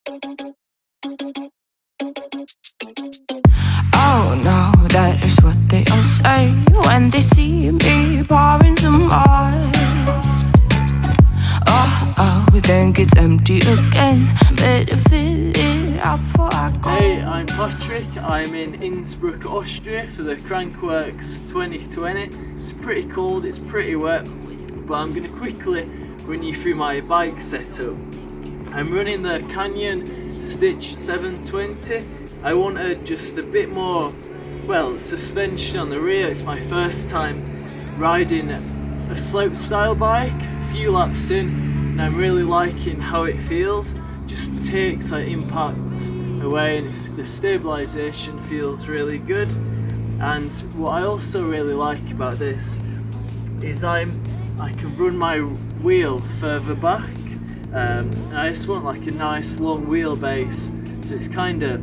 Oh no, that is what they all say when they see me pouring some more. Oh, then it's empty again. Better fill it up before I go. Hey, I'm Patrick. I'm in Innsbruck, Austria for the Crankworx 2020. It's pretty cold, it's pretty wet, but I'm going to quickly run you through my bike setup. I'm running the Canyon Stitch 720. I wanted just a bit more, well, suspension on the rear. It's my first time riding a slopestyle bike, a few laps in, and I'm really liking how it feels. Just takes that impact away, and the stabilisation feels really good. And what I also really like about this is I can run my wheel further back. And I just want like a nice long wheelbase, so it's kind of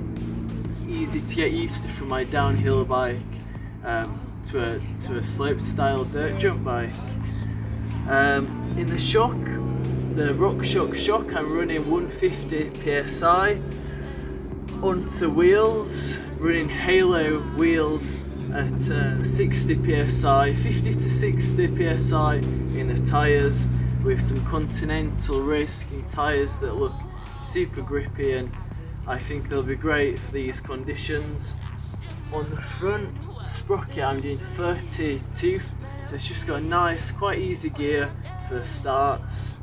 easy to get used to from my downhill bike to a slope style dirt jump bike. In the shock, the RockShox shock, I'm running 150 psi onto wheels, running Halo wheels at 60 psi, 50 to 60 psi in the tyres, with some Continental racing tyres that look super grippy, and I think they'll be great for these conditions. On the front sprocket I'm doing 32, so it's just got a nice, quite easy gear for the starts,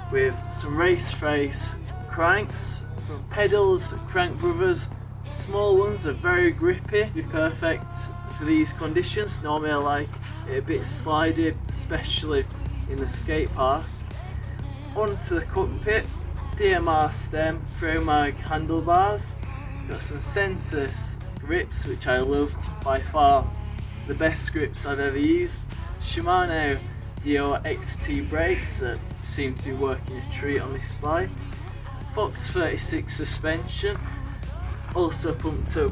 with some race face cranks from Pedals, Crank Brothers. Small ones are very grippy, be perfect for these conditions. Normally I like it a bit slidey, especially in the skate park. Onto the cockpit, DMR stem, Promag handlebars, got some Sensus grips which I love, by far the best grips I've ever used. Shimano Dior XT brakes that seem to be working a treat on this bike. Fox 36 suspension, also pumped up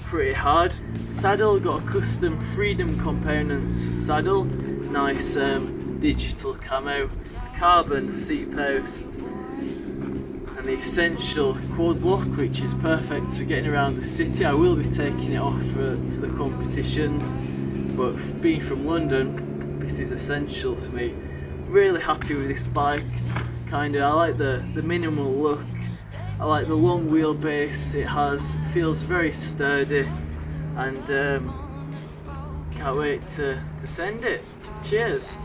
pretty hard. Saddle, got a custom Freedom Components saddle, nice digital camo, carbon seat post, and the essential quadlock, which is perfect for getting around the city. I will be taking it off for the competitions, but being from London, this is essential to me. Really happy with this bike. I like the minimal look. I like the long wheelbase it has. It feels very sturdy, and can't wait to send it. Cheers.